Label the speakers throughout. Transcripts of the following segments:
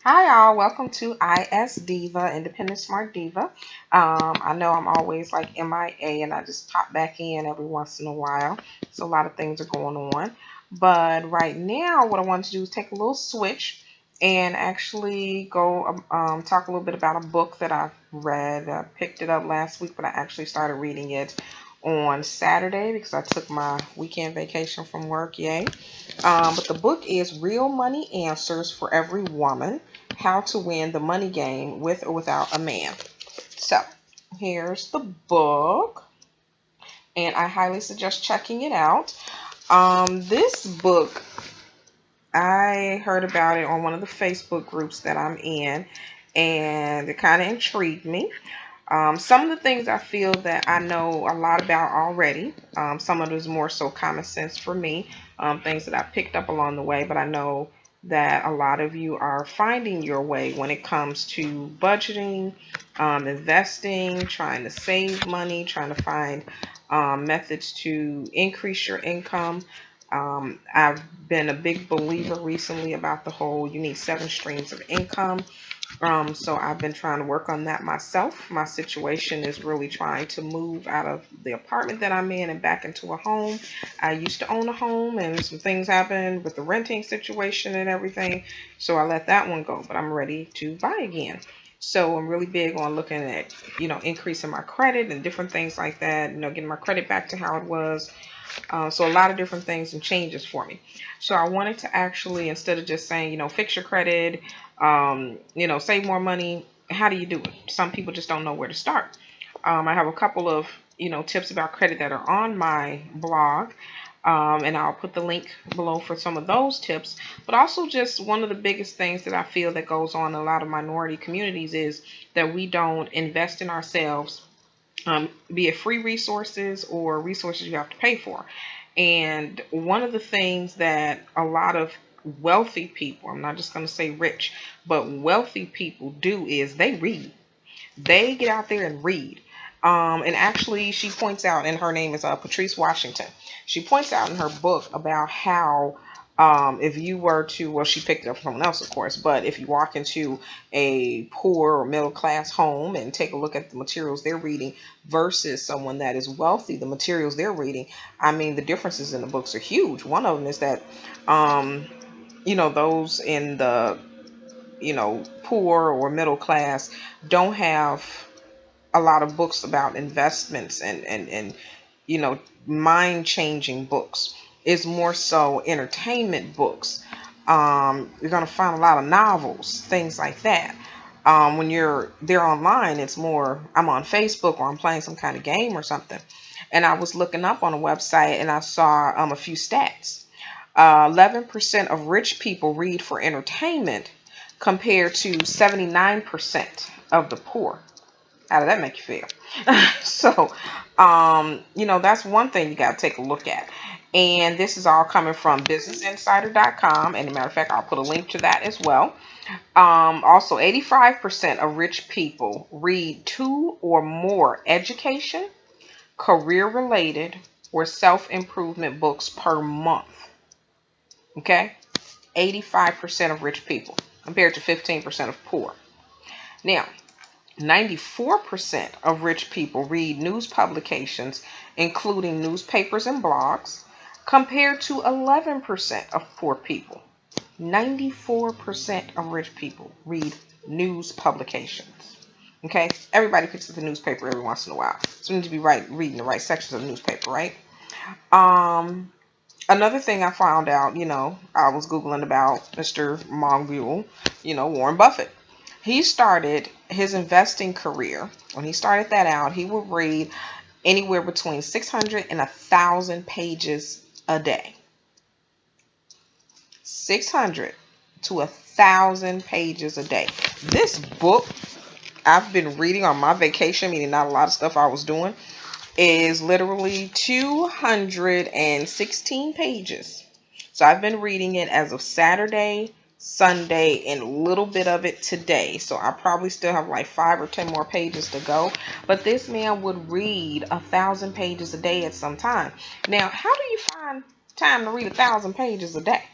Speaker 1: Hi, all. Welcome to ISDIVA, Independent Smart Diva. I know I'm always like MIA and I just pop back in every once in a while. So a lot of things are going on. But right now, what I want to do is take a little switch and actually go talk a little bit about a book that I've read. I picked it up last week, but I actually started reading it on Saturday because I took my weekend vacation from work. Yay. But the book is Real Money Answers for Every Woman: How to Win the Money Game with or Without a Man. So here's the book, and I highly suggest checking it out. This book, I heard about it on one of the Facebook groups that I'm in, and it kind of intrigued me. Some of the things I feel that I know a lot about already. Some of it is more so common sense for me, things that I picked up along the way, but I know that a lot of you are finding your way when it comes to budgeting, investing, trying to save money, trying to find methods to increase your income. I've been a big believer recently about the whole you need 7 streams of income. So I've been trying to work on that myself. My situation is really trying to move out of the apartment that I'm in and back into a home. I used to own a home and some things happened with the renting situation and everything. So I let that one go, but I'm ready to buy again. So I'm really big on looking at, increasing my credit and different things like that, getting my credit back to how it was. So a lot of different things and changes for me. So I wanted to actually, instead of just saying, fix your credit, save more money, how do you do it? Some people just don't know where to start. I have a couple of, tips about credit that are on my blog. And I'll put the link below for some of those tips. But also just one of the biggest things that I feel that goes on in a lot of minority communities is that we don't invest in ourselves, be it free resources or resources you have to pay for. And one of the things that a lot of wealthy people, I'm not just going to say rich, but wealthy people do is they read. They get out there and read. And actually, she points out, and her name is Patrice Washington. She points out in her book about how if you were to, well, she picked it up from someone else, of course, but if you walk into a poor or middle class home and take a look at the materials they're reading versus someone that is wealthy, the materials they're reading, I mean, the differences in the books are huge. One of them is that, those in the poor or middle class don't have a lot of books about investments and mind changing books. It's more so entertainment books. You're going to find a lot of novels, things like that. When you're there online, it's more I'm on Facebook or I'm playing some kind of game or something. And I was looking up on a website and I saw a few stats. 11% of rich people read for entertainment compared to 79% of the poor. How did that make you feel? So, that's one thing you got to take a look at. And this is all coming from businessinsider.com. And as a matter of fact, I'll put a link to that as well. Also, 85% of rich people read 2 or more education, career related, or self improvement books per month. Okay? 85% of rich people compared to 15% of poor. Now, 94% of rich people read news publications, including newspapers and blogs, compared to 11% of poor people. 94% of rich people read news publications. Okay, everybody picks up the newspaper every once in a while, so we need to be reading the right sections of the newspaper, right? Another thing I found out, I was Googling about Mr. Monguel, Warren Buffett. He started his investing career. When he started that out, he would read anywhere between 600 and 1,000 pages a day. 600 to 1,000 pages a day. This book I've been reading on my vacation, meaning not a lot of stuff I was doing, is literally 216 pages. So I've been reading it as of Saturday, Sunday, and a little bit of it today. So I probably still have like 5 or 10 more pages to go. But this man would read 1,000 pages a day at some time. Now, how do you find time to read 1,000 pages a day?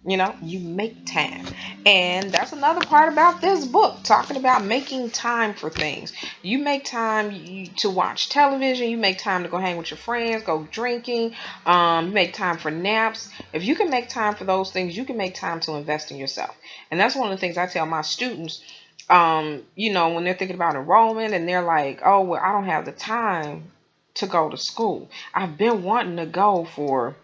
Speaker 1: You make time. And that's another part about this book, talking about making time for things. You make time to watch television. You make time to go hang with your friends, go drinking. You make time for naps. If you can make time for those things, you can make time to invest in yourself. And that's one of the things I tell my students, when they're thinking about enrollment and they're like, oh, well, I don't have the time to go to school. I've been wanting to go for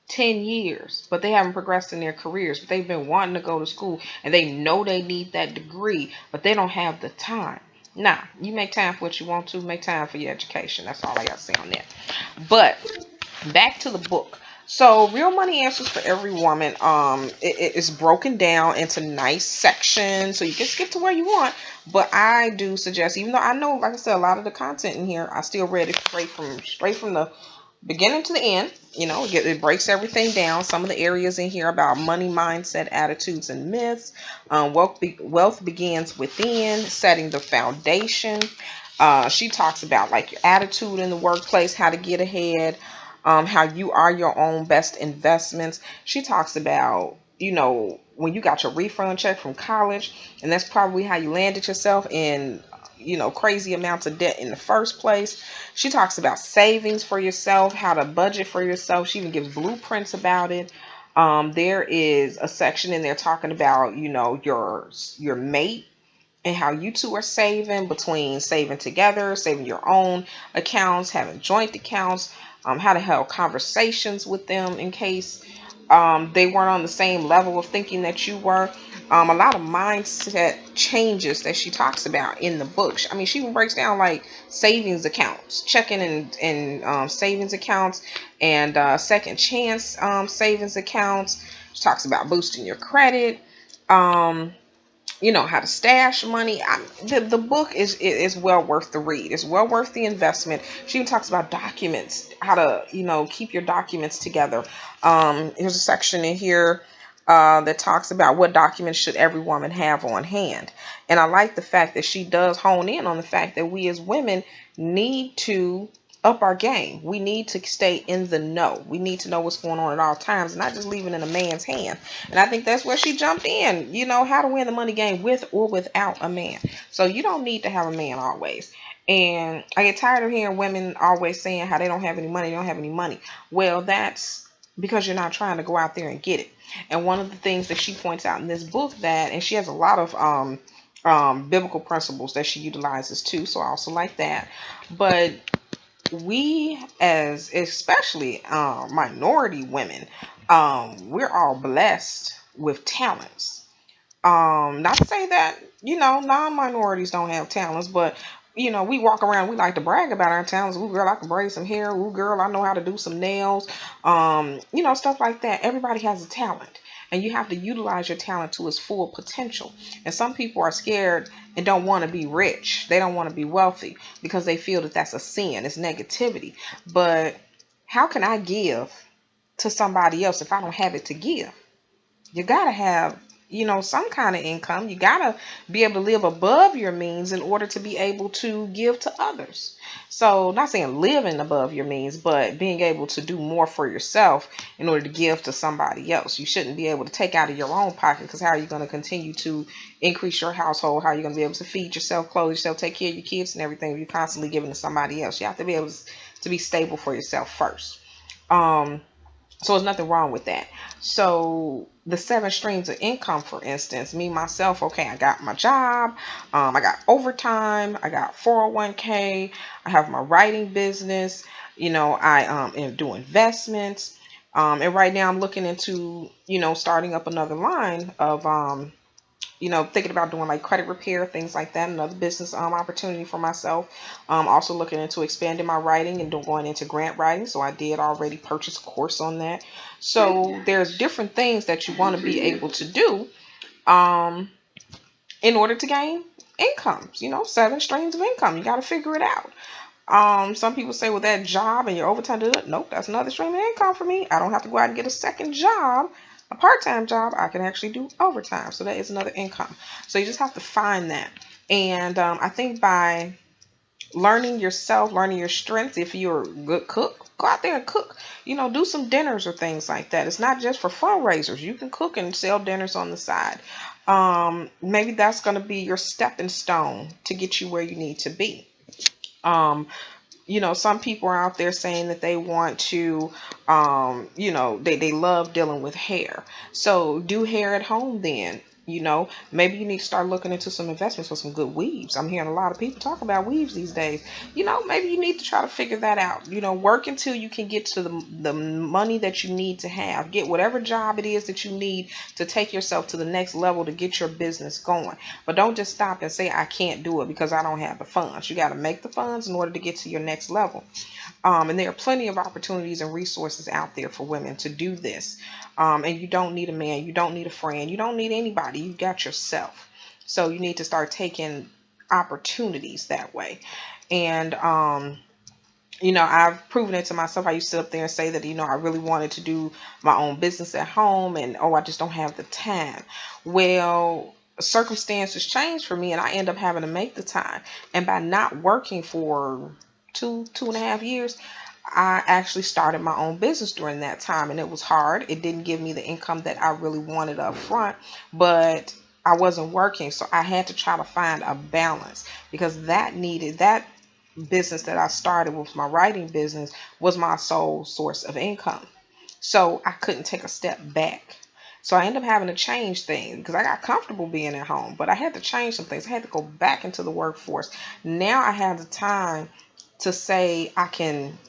Speaker 1: 10 years, but they haven't progressed in their careers. But they've been wanting to go to school and they know they need that degree, but they don't have the time. Nah, you make time for what you want to, make time for your education. That's all I got to say on that. But back to the book. So, Real Money Answers for Every Woman, it is broken down into nice sections, so you can skip to where you want. But I do suggest, even though I know, like I said, a lot of the content in here, I still read it straight from the beginning to the end. It breaks everything down. Some of the areas in here about money mindset, attitudes, and myths. Wealth begins within, setting the foundation. She talks about like your attitude in the workplace, how to get ahead, how you are your own best investments. She talks about, when you got your refund check from college, and that's probably how you landed yourself in, crazy amounts of debt in the first place. She talks about savings for yourself, how to budget for yourself. She even gives blueprints about it. There is a section in there talking about, your mate and how you two are saving, between saving together, saving your own accounts, having joint accounts, how to have conversations with them in case they weren't on the same level of thinking that you were. A lot of mindset changes that she talks about in the book. I mean, she even breaks down like savings accounts, checking and savings accounts, and second chance savings accounts. She talks about boosting your credit. How to stash money. The book is well worth the read. It's well worth the investment. She even talks about documents, how to keep your documents together. There's a section in here that talks about what documents should every woman have on hand. And I like the fact that she does hone in on the fact that we as women need to up our game. We need to stay in the know. We need to know what's going on at all times, not just leave it in a man's hand. And I think that's where she jumped in, how to win the money game with or without a man. So you don't need to have a man always. And I get tired of hearing women always saying how they don't have any money, they don't have any money. Well, that's because you're not trying to go out there and get it. And one of the things that she points out in this book, and she has a lot of biblical principles that she utilizes too, so I also like that. But we, as especially minority women, we're all blessed with talents. Not to say that, non-minorities don't have talents, but we walk around, we like to brag about our talents. Ooh, girl, I can braid some hair. Ooh, girl, I know how to do some nails. Stuff like that. Everybody has a talent, and you have to utilize your talent to its full potential. And some people are scared and don't want to be rich. They don't want to be wealthy because they feel that that's a sin. It's negativity. But how can I give to somebody else if I don't have it to give? You gotta have, some kind of income. You gotta be able to live above your means in order to be able to give to others. So, not saying living above your means, but being able to do more for yourself in order to give to somebody else. You shouldn't be able to take out of your own pocket, because how are you going to continue to increase your household? How are you going to be able to feed yourself, clothe yourself, take care of your kids and everything if you're constantly giving to somebody else? You have to be able to be stable for yourself first. So there's nothing wrong with that. So the 7 streams of income, for instance, me, myself, okay, I got my job, I got overtime, I got 401k, I have my writing business, I do investments. And right now I'm looking into, starting up another line of thinking about doing like credit repair, things like that, another business opportunity for myself. Also looking into expanding my writing and going into grant writing. So I did already purchase a course on that. So there's different things that you want to be able to do in order to gain incomes, 7 streams of income. You got to figure it out. Some people say, well, that job and your overtime, nope, that's another stream of income for me. I don't have to go out and get a second job, a part-time job. I can actually do overtime. So that is another income. So you just have to find that. And I think by learning yourself, learning your strengths. If you're a good cook, go out there and cook. Do some dinners or things like that. It's not just for fundraisers. You can cook and sell dinners on the side. Maybe that's going to be your stepping stone to get you where you need to be. Um, some people are out there saying that they want to, they love dealing with hair. So do hair at home then. Maybe you need to start looking into some investments for some good weaves. I'm hearing a lot of people talk about weaves these days. Maybe you need to try to figure that out. Work until you can get to the money that you need to have. Get whatever job it is that you need to take yourself to the next level to get your business going. But don't just stop and say, I can't do it because I don't have the funds. You got to make the funds in order to get to your next level. And there are plenty of opportunities and resources out there for women to do this. And you don't need a man, you don't need a friend, you don't need anybody. You got yourself. So you need to start taking opportunities that way. And I've proven it to myself. I used to sit up there and say that, I really wanted to do my own business at home and, I just don't have the time. Well, circumstances change for me and I end up having to make the time. And by not working for 2.5 years, I actually started my own business during that time, and it was hard. It didn't give me the income that I really wanted up front, but I wasn't working, so I had to try to find a balance because that business that I started with my writing business was my sole source of income. So I couldn't take a step back. So I ended up having to change things because I got comfortable being at home, but I had to change some things. I had to go back into the workforce. Now I have the time to say I can,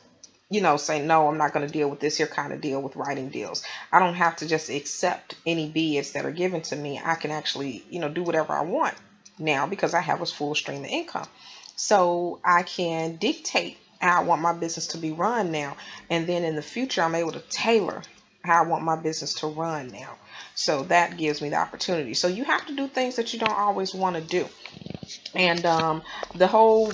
Speaker 1: say, no, I'm not going to deal with this here kind of deal with writing deals. I don't have to just accept any bids that are given to me. I can actually, do whatever I want now because I have a full stream of income. So I can dictate how I want my business to be run now. And then in the future, I'm able to tailor how I want my business to run now. So that gives me the opportunity. So you have to do things that you don't always want to do. And the whole,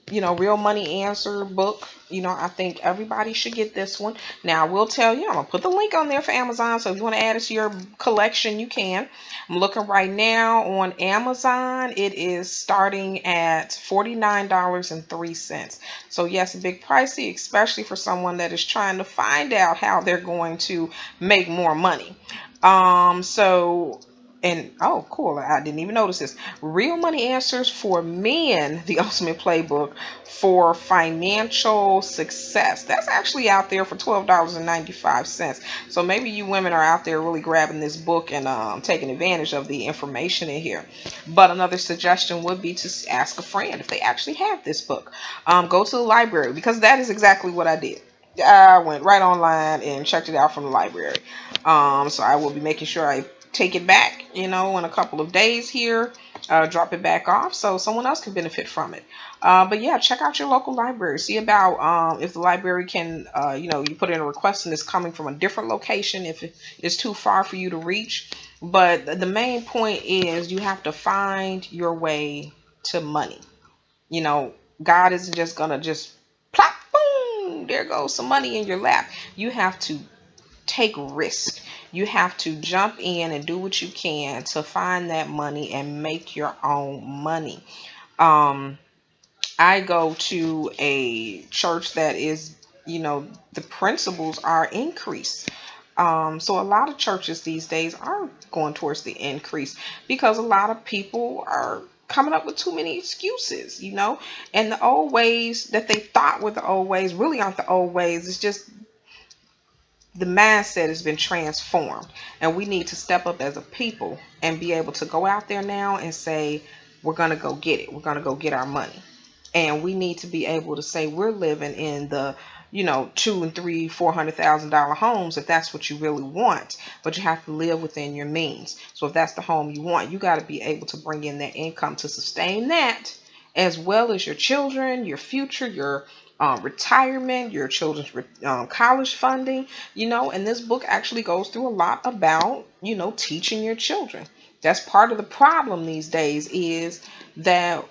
Speaker 1: Real Money Answer book, I think everybody should get this one. Now, I will tell you, I'm going to put the link on there for Amazon. So if you want to add it to your collection, you can. I'm looking right now on Amazon. It is starting at $49.03. So yes, a big pricey, especially for someone that is trying to find out how they're going to make more money. So and oh, cool. I didn't even notice this. Real Money Answers for Men, the ultimate playbook for financial success. That's actually out there for $12.95. So maybe you women are out there really grabbing this book and taking advantage of the information in here. But another suggestion would be to ask a friend if they actually have this book. Go to the library because that is exactly what I did. I went right online and checked it out from the library. So I will be making sure I take it back, in a couple of days here, drop it back off so someone else can benefit from it. But yeah, check out your local library. See about if the library can, you put in a request and it's coming from a different location if it's too far for you to reach. But the main point is you have to find your way to money. God isn't just going to just plop, boom, there goes some money in your lap. You have to take risk. You have to jump in and do what you can to find that money and make your own money. I go to a church that is, the principles are increased. So a lot of churches these days are going towards the increase because a lot of people are coming up with too many excuses, and the old ways that they thought were the old ways really aren't the old ways. It's just the mindset has been transformed, and we need to step up as a people and be able to go out there now and say, we're going to go get it. We're going to go get our money. And we need to be able to say we're living in the, two and three, $400,000 homes if that's what you really want. But you have to live within your means. So if that's the home you want, you got to be able to bring in that income to sustain that, as well as your children, your future, your retirement, your children's college funding, and this book actually goes through a lot about, teaching your children. That's part of the problem these days is that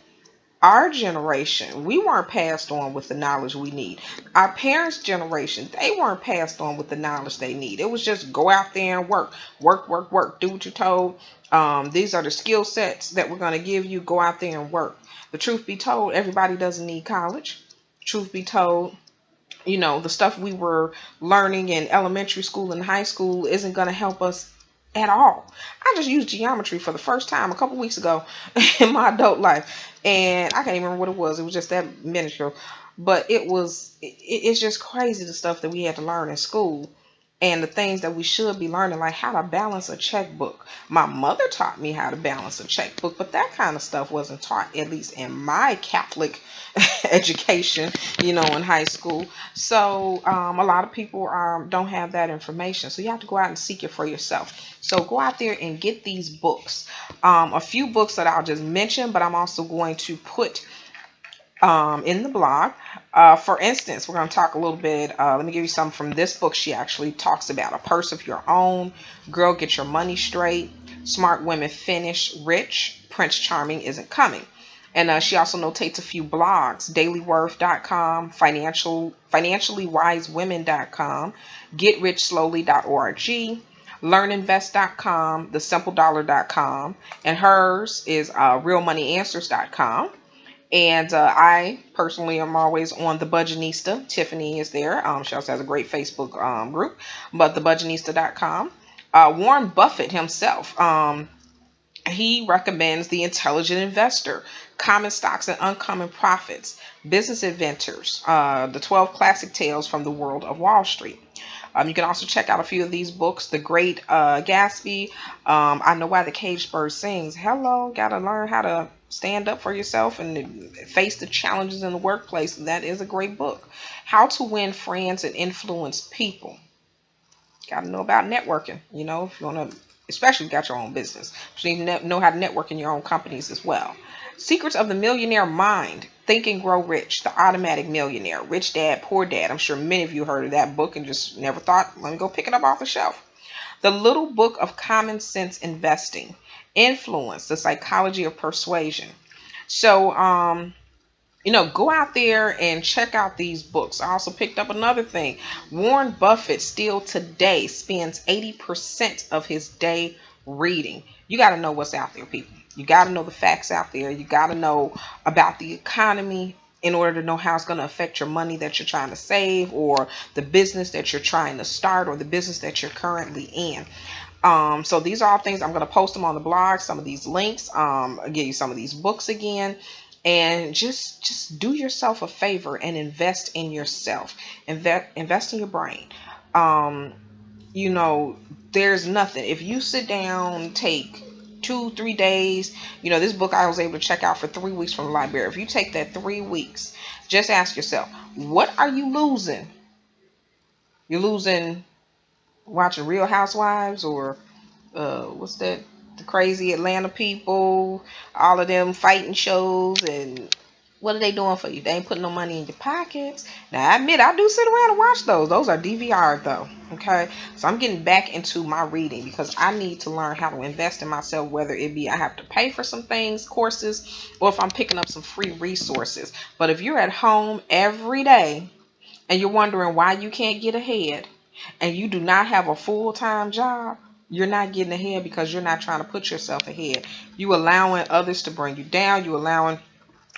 Speaker 1: Our generation, we weren't passed on with the knowledge we need. Our parents' generation, they weren't passed on with the knowledge they need. It was just go out there and work, work, work, work, do what you're told. These are the skill sets that we're going to give you. Go out there and work. The truth be told, everybody doesn't need college. Truth be told, the stuff we were learning in elementary school and high school isn't going to help us at all. I just used geometry for the first time a couple weeks ago in my adult life, and I can't even remember what it was. It was just that minuscule, but it's just crazy the stuff that we had to learn in school and the things that we should be learning, like how to balance a checkbook. My mother taught me how to balance a checkbook, but that kind of stuff wasn't taught, at least in my Catholic education, in high school. So a lot of people don't have that information. So you have to go out and seek it for yourself. So go out there and get these books. A few books that I'll just mention, but I'm also going to put in the blog. For instance, we're going to talk a little bit. Let me give you some from this book. She actually talks about A Purse of Your Own, Girl, Get Your Money Straight, Smart Women Finish Rich, Prince Charming Isn't Coming. And she also notates a few blogs: dailyworth.com, financiallywisewomen.com, getrichslowly.org, learninvest.com, thesimpledollar.com, and hers is realmoney.answers.com. And I personally am always on the Budgetnista. Tiffany is there. She also has a great Facebook group, but thebudgetnista.com. Warren Buffett himself, he recommends The Intelligent Investor, Common Stocks and Uncommon Profits, Business Inventors, the 12 Classic Tales from the World of Wall Street. You can also check out a few of these books. The Great Gatsby, I Know Why the Caged Bird Sings. Hello, got to learn how to stand up for yourself and face the challenges in the workplace. That is a great book. How to Win Friends and Influence People. Got to know about networking, if you want to, especially if you got your own business. You need to know how to network in your own companies as well. Secrets of the Millionaire Mind, Think and Grow Rich, The Automatic Millionaire, Rich Dad, Poor Dad. I'm sure many of you heard of that book and just never thought, let me go pick it up off the shelf. The Little Book of Common Sense Investing, Influence, The Psychology of Persuasion. So, go out there and check out these books. I also picked up another thing. Warren Buffett still today spends 80% of his day reading. You got to know what's out there, people. You got to know the facts out there. You got to know about the economy in order to know how it's going to affect your money that you're trying to save, or the business that you're trying to start, or the business that you're currently in. So these are all things. I'm going to post them on the blog, some of these links. I'll give you some of these books again. And just do yourself a favor and invest in yourself. Invest in your brain. There's nothing. If you sit down, take 2-3 days, this book I was able to check out for 3 weeks from the library. If you take that 3 weeks, just ask yourself, what are you losing? You're losing watching Real Housewives, or what's that? The crazy Atlanta people, all of them fighting shows, and what are they doing for you? They ain't putting no money in your pockets. Now, I admit, I do sit around and watch those. Those are DVR though. Okay. So I'm getting back into my reading because I need to learn how to invest in myself, whether it be I have to pay for some things, courses, or if I'm picking up some free resources. But if you're at home every day and you're wondering why you can't get ahead, and you do not have a full-time job, you're not getting ahead because you're not trying to put yourself ahead. You allowing others to bring you down. You allowing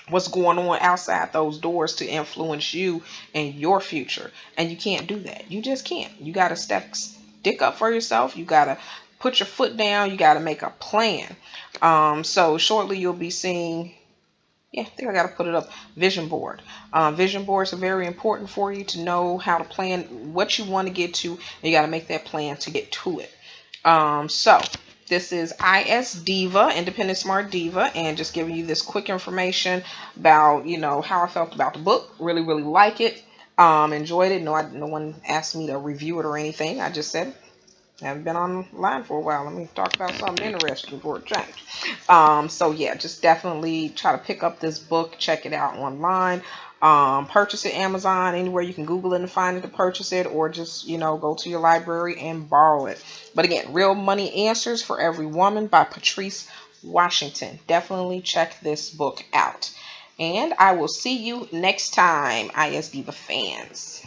Speaker 1: what's going on outside those doors to influence you and your future. And you can't do that. You just can't. You got to stick up for yourself. You got to put your foot down. You got to make a plan. So shortly you'll be seeing, I think I got to put it up, vision board. Vision boards are very important for you to know how to plan what you want to get to. And you got to make that plan to get to it. So this is ISDIVA, Independent Smart Diva, and just giving you this quick information about, how I felt about the book. Really, really like it. Enjoyed it. No one asked me to review it or anything. I just said, I haven't been online for a while. Let me talk about something interesting for a change. So yeah, just definitely try to pick up this book. Check it out online. Purchase it Amazon, anywhere you can Google it and find it to purchase it, or just, go to your library and borrow it. But again, Real Money Answers for Every Woman by Patrice Washington. Definitely check this book out. And I will see you next time, IS Diva fans.